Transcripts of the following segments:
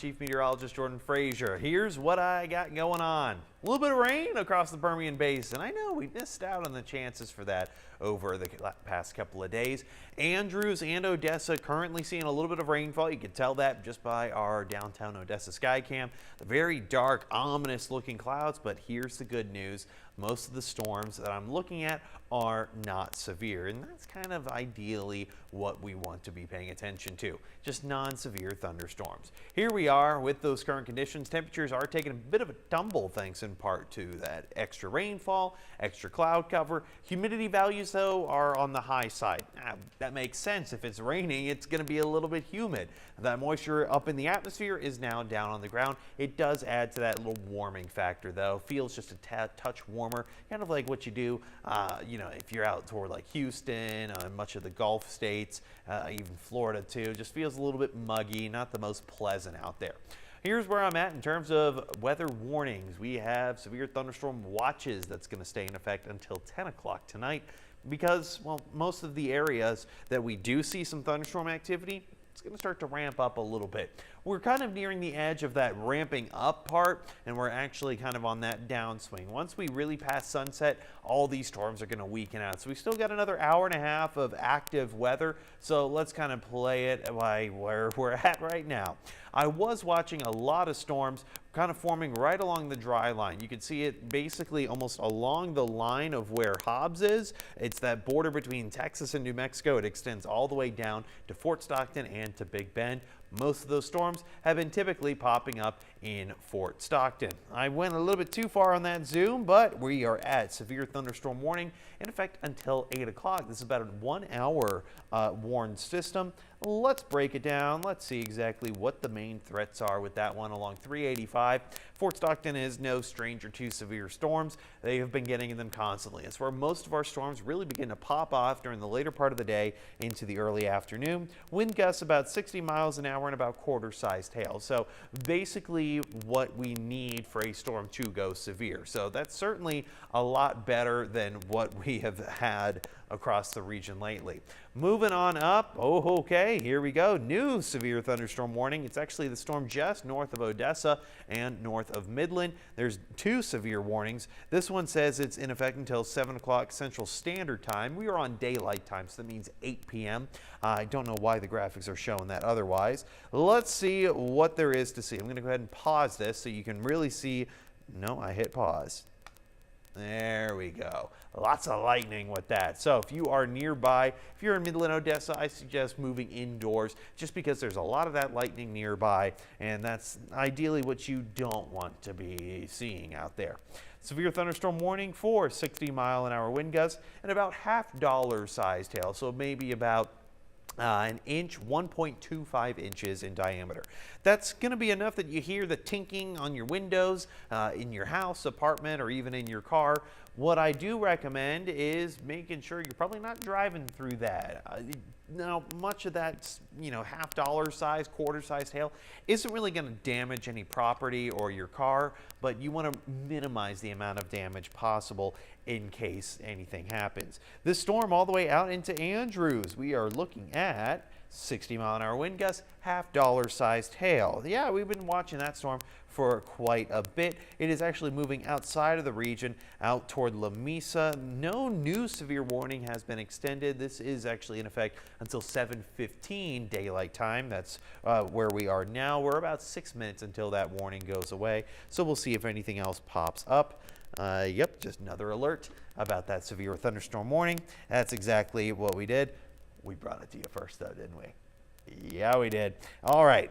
Chief Meteorologist Jordan Frazier. Here's what I got going on. A little bit of rain across the Permian Basin. I know we missed out on the chances for that over the past couple of days. Andrews and Odessa currently seeing a little bit of rainfall. You can tell that just by our downtown Odessa sky cam. Very dark, ominous looking clouds, but here's the good news. Most of the storms that I'm looking at are not severe, and that's kind of ideally what we want to be paying attention to, just non-severe thunderstorms. Here we are with those current conditions. Temperatures are taking a bit of a tumble thanks in part to that extra rainfall, extra cloud cover. Humidity values, though, are on the high side. That makes sense. If it's raining, it's going to be a little bit humid. That moisture up in the atmosphere is now down on the ground. It does add to that little warming factor, though. Feels just a touch warmer, kind of like what you do, if you're out toward like Houston, much of the Gulf states, even Florida too. Just feels a little bit muggy, not the most pleasant out there. Here's where I'm at in terms of weather warnings. We have severe thunderstorm watches that's going to stay in effect until 10 o'clock tonight because, well, most of the areas that we do see some thunderstorm activity, it's going to start to ramp up a little bit. We're kind of nearing the edge of that ramping up part, and we're actually kind of on that downswing. Once we really pass sunset, all these storms are going to weaken out. So we still got another hour and a half of active weather. So let's kind of play it by where we're at right now. I was watching a lot of storms kind of forming right along the dry line. You can see it basically almost along the line of where Hobbs is. It's that border between Texas and New Mexico. It extends all the way down to Fort Stockton and to Big Bend. Most of those storms have been typically popping up in Fort Stockton. I went a little bit too far on that zoom, but we are at severe thunderstorm warning in effect until 8 o'clock. This is about a 1 hour warned system. Let's break it down. Let's see exactly what the main threats are with that one along 385. Fort Stockton is no stranger to severe storms. They have been getting them constantly. It's where most of our storms really begin to pop off during the later part of the day into the early afternoon. Wind gusts about 60 miles an hour and about quarter-sized hail. So basically what we need for a storm to go severe. So that's certainly a lot better than what we have had across the region lately. Moving on up, okay, here we go. New severe thunderstorm warning. It's actually the storm just north of Odessa and north of Midland. There's two severe warnings. This one says it's in effect until 7 o'clock Central Standard Time. We are on daylight time, so that means 8 p.m. I don't know why the graphics are showing that otherwise. Let's see what there is to see. I'm going to go ahead and pause this so you can really see. No, I hit pause. There we go. Lots of lightning with that. So if you are nearby, if you're in Midland, Odessa, I suggest moving indoors just because there's a lot of that lightning nearby, and that's ideally what you don't want to be seeing out there. Severe thunderstorm warning for 60-mile-an-hour wind gusts and about $half sized hail, so maybe about an inch, 1.25 inches in diameter. That's going to be enough that you hear the tinking on your windows in your house, apartment, or even in your car. What I do recommend is making sure you're probably not driving through that. Now, much of that, $half size, quarter-sized hail isn't really going to damage any property or your car, but you want to minimize the amount of damage possible in case anything happens. This storm all the way out into Andrews, we are looking at 60-mile-an-hour wind gusts, $half sized hail. Yeah, we've been watching that storm for quite a bit. It is actually moving outside of the region, out toward La Mesa. No new severe warning has been extended. This is actually in effect until 7:15 daylight time. That's where we are now. We're about 6 minutes until that warning goes away. So we'll see if anything else pops up. Yep, just another alert about that severe thunderstorm warning. That's exactly what we did. We brought it to you first, though, didn't we? Yeah, we did. All right.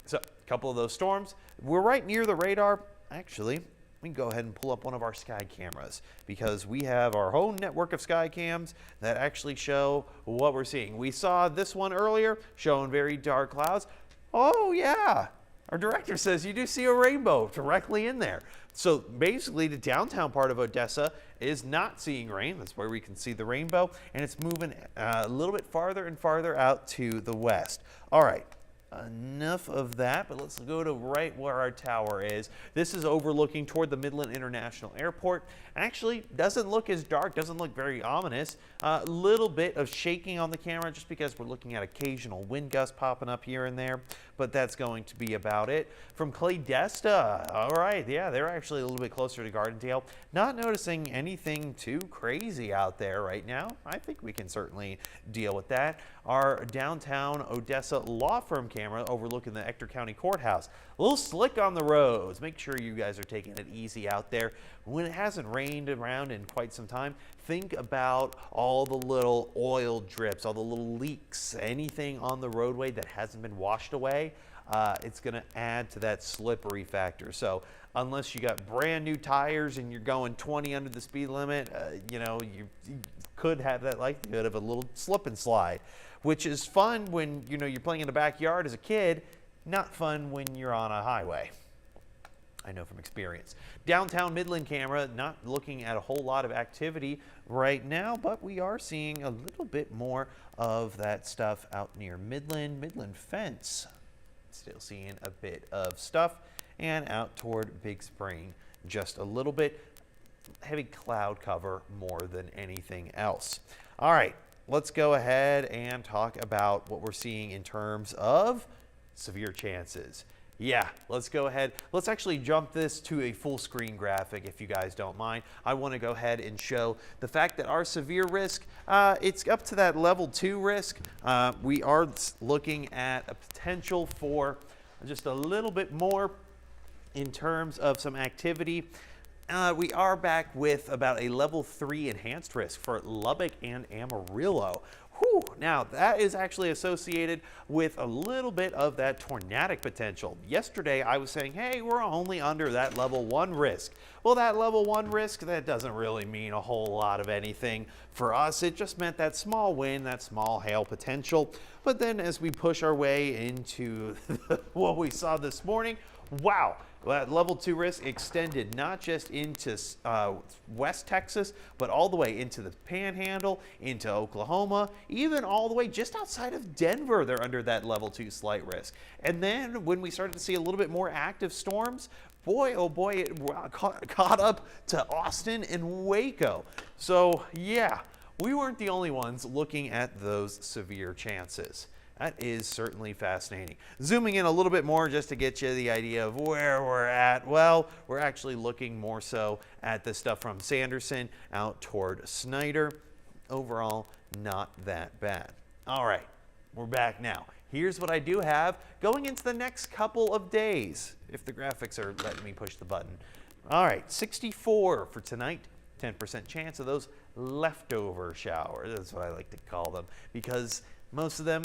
So a couple of those storms. We're right near the radar. Actually, we can go ahead and pull up one of our sky cameras because we have our own network of sky cams that actually show what we're seeing. We saw this one earlier showing very dark clouds. Oh, yeah. Our director says you do see a rainbow directly in there. So basically the downtown part of Odessa is not seeing rain. That's where we can see the rainbow, and it's moving a little bit farther and farther out to the west. All right. Enough of that, but let's go to right where our tower is. This is overlooking toward the Midland International Airport. Actually, doesn't look as dark, doesn't look very ominous. A little bit of shaking on the camera just because we're looking at occasional wind gusts popping up here and there, but that's going to be about it. From Claydesta, all right, yeah, they're actually a little bit closer to Gardendale. Not noticing anything too crazy out there right now. I think we can certainly deal with that. Our downtown Odessa law firm camera overlooking the Ector County Courthouse. A little slick on the roads. Make sure you guys are taking it easy out there. When it hasn't rained around in quite some time, think about all the little oil drips, all the little leaks, anything on the roadway that hasn't been washed away. It's going to add to that slippery factor. So unless you got brand new tires and you're going 20 under the speed limit, you know, you could have that likelihood of a little slip and slide, which is fun when, you know, you're playing in the backyard as a kid, not fun when you're on a highway. I know from experience. Downtown Midland camera, not looking at a whole lot of activity right now, but we are seeing a little bit more of that stuff out near Midland. Midland fence, still seeing a bit of stuff, and out toward Big Spring, just a little bit. Heavy cloud cover more than anything else. All right, let's go ahead and talk about what we're seeing in terms of severe chances. Yeah, let's go ahead. Let's actually jump this to a full screen graphic if you guys don't mind. I want to go ahead and show the fact that our severe risk, it's up to that level 2 risk. We are looking at a potential for just a little bit more in terms of some activity. We are back with about a level 3 enhanced risk for Lubbock and Amarillo. Whew. Now, that is actually associated with a little bit of that tornadic potential. Yesterday, I was saying, hey, we're only under that level 1 risk. Well, that level 1 risk, that doesn't really mean a whole lot of anything for us. It just meant that small wind, that small hail potential. But then as we push our way into what we saw this morning, wow. That level 2 risk extended not just into West Texas, but all the way into the Panhandle, into Oklahoma, even all the way just outside of Denver, they're under that level 2 slight risk. And then when we started to see a little bit more active storms, boy, oh boy, it caught up to Austin and Waco. So yeah, we weren't the only ones looking at those severe chances. That is certainly fascinating. Zooming in a little bit more just to get you the idea of where we're at. Well, we're actually looking more so at the stuff from Sanderson out toward Snyder. Overall, not that bad. All right, we're back now. Here's what I do have going into the next couple of days, if the graphics are letting me push the button. All right, 64 for tonight, 10% chance of those leftover showers. That's what I like to call them, because most of them,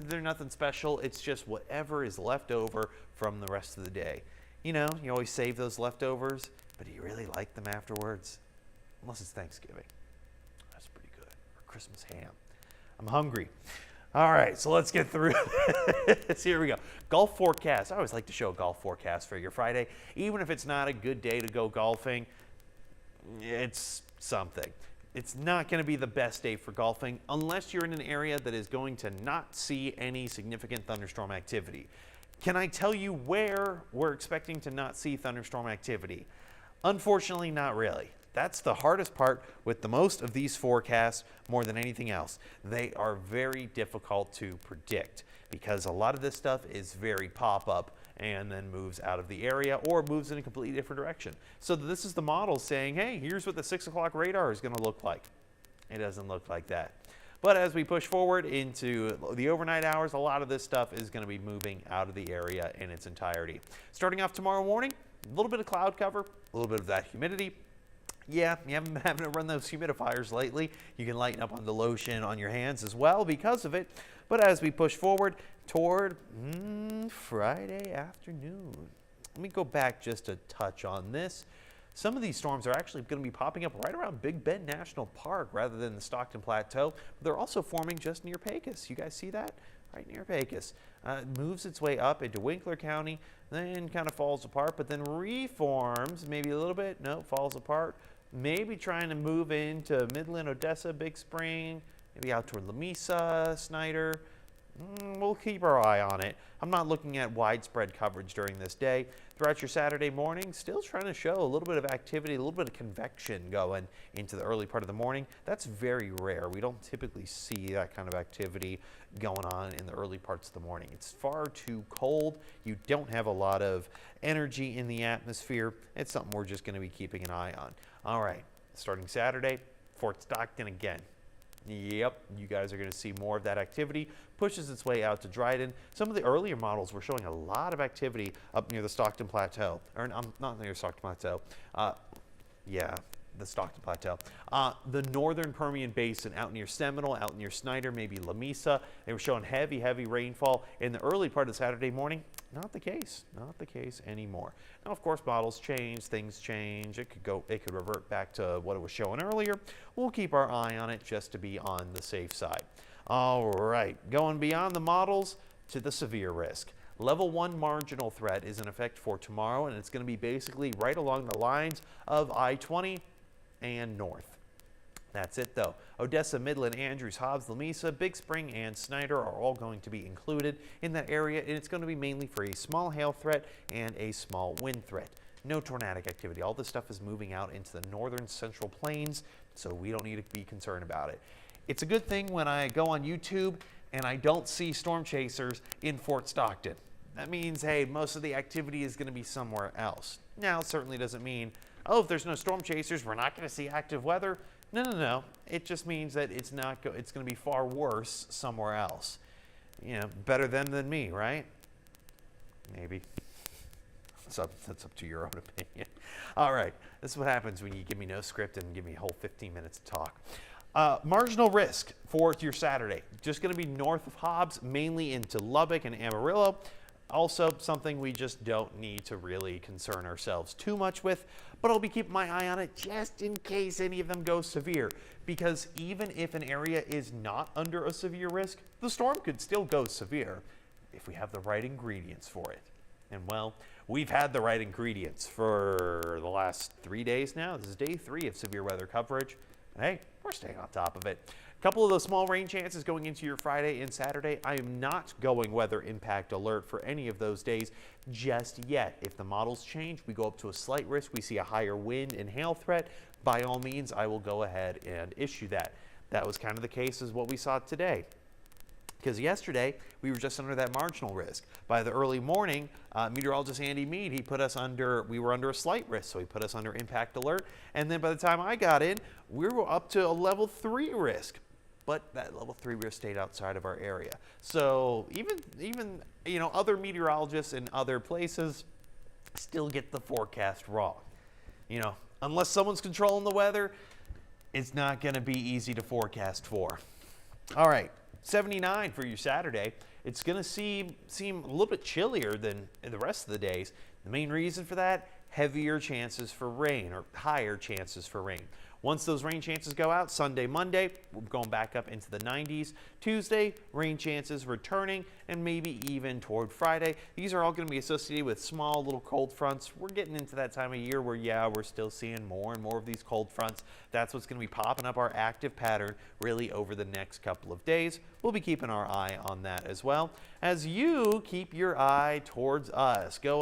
they're nothing special. It's just whatever is left over from the rest of the day. You know, you always save those leftovers, but do you really like them afterwards? Unless it's Thanksgiving. That's pretty good. Or Christmas ham. I'm hungry. All right, so let's get through this. Here we go. Golf forecast. I always like to show a golf forecast for your Friday. Even if it's not a good day to go golfing, it's something. It's not going to be the best day for golfing unless you're in an area that is going to not see any significant thunderstorm activity. Can I tell you where we're expecting to not see thunderstorm activity? Unfortunately, not really. That's the hardest part with the most of these forecasts more than anything else. They are very difficult to predict because a lot of this stuff is very pop-up and then moves out of the area or moves in a completely different direction. So this is the model saying, hey, here's what the 6 o'clock radar is going to look like. It doesn't look like that. But as we push forward into the overnight hours, a lot of this stuff is going to be moving out of the area in its entirety. Starting off tomorrow morning, a little bit of cloud cover, a little bit of that humidity. Yeah, you haven't been having to run those humidifiers lately. You can lighten up on the lotion on your hands as well because of it. But as we push forward toward Friday afternoon, let me go back just a touch on this. Some of these storms are actually going to be popping up right around Big Bend National Park rather than the Stockton Plateau. They're also forming just near Pecos. You guys see that? Right near Pecos. It moves its way up into Winkler County, then kind of falls apart, but then reforms maybe a little bit. No, falls apart. Maybe trying to move into Midland, Odessa, Big Spring, maybe out toward Lamesa, Snyder. We'll keep our eye on it. I'm not looking at widespread coverage during this day. Throughout your Saturday morning, still trying to show a little bit of activity, a little bit of convection going into the early part of the morning. That's very rare. We don't typically see that kind of activity going on in the early parts of the morning. It's far too cold. You don't have a lot of energy in the atmosphere. It's something we're just going to be keeping an eye on. All right, starting Saturday, Fort Stockton again. Yep, you guys are going to see more of that activity. Pushes its way out to Dryden. Some of the earlier models were showing a lot of activity up near the Stockton Plateau. Or not near Stockton Plateau. Yeah, the Stockton Plateau. The northern Permian Basin out near Seminole, out near Snyder, maybe Lamesa. They were showing heavy, heavy rainfall in the early part of Saturday morning. Not the case. Not the case anymore. Now, of course, models change, things change. It could revert back to what it was showing earlier. We'll keep our eye on it just to be on the safe side. All right, going beyond the models to the severe risk. Level 1 marginal threat is in effect for tomorrow, and it's going to be basically right along the lines of I-20 and north. That's it though. Odessa, Midland, Andrews, Hobbs, Lamesa, Big Spring, and Snyder are all going to be included in that area, and it's going to be mainly for a small hail threat and a small wind threat. No tornadic activity. All this stuff is moving out into the northern central plains, so we don't need to be concerned about it. It's a good thing when I go on YouTube and I don't see storm chasers in Fort Stockton. That means, hey, most of the activity is going to be somewhere else. Now, it certainly doesn't mean, oh, if there's no storm chasers, we're not going to see active weather. No. It just means that it's going to be far worse somewhere else. You know, better them than me, right? Maybe. That's up to your own opinion. All right, this is what happens when you give me no script and give me a whole 15 minutes to talk. Marginal risk for your Saturday. Just going to be north of Hobbs, mainly into Lubbock and Amarillo. Also, something we just don't need to really concern ourselves too much with, but I'll be keeping my eye on it just in case any of them go severe, because even if an area is not under a severe risk, the storm could still go severe if we have the right ingredients for it. And well, we've had the right ingredients for the last 3 days now. This is day 3 of severe weather coverage. And hey, we're staying on top of it. A couple of those small rain chances going into your Friday and Saturday. I am not going weather impact alert for any of those days just yet. If the models change, we go up to a slight risk, we see a higher wind and hail threat, by all means, I will go ahead and issue that. That was kind of the case as what we saw today. Because yesterday, we were just under that marginal risk. By the early morning, meteorologist Andy Mead, we were under a slight risk, so he put us under impact alert. And then by the time I got in, we were up to a level 3 risk. But that level 3 risk stayed outside of our area. So even you know, other meteorologists in other places still get the forecast wrong. You know, unless someone's controlling the weather, it's not going to be easy to forecast for. All right. 79 for your Saturday. It's going to seem a little bit chillier than the rest of the days. The main reason for that, heavier chances for rain or higher chances for rain. Once those rain chances go out, Sunday, Monday, we're going back up into the 90s. Tuesday, rain chances returning, and maybe even toward Friday. These are all going to be associated with small little cold fronts. We're getting into that time of year where, yeah, we're still seeing more and more of these cold fronts. That's what's going to be popping up our active pattern really over the next couple of days. We'll be keeping our eye on that as well, as you keep your eye towards us. Go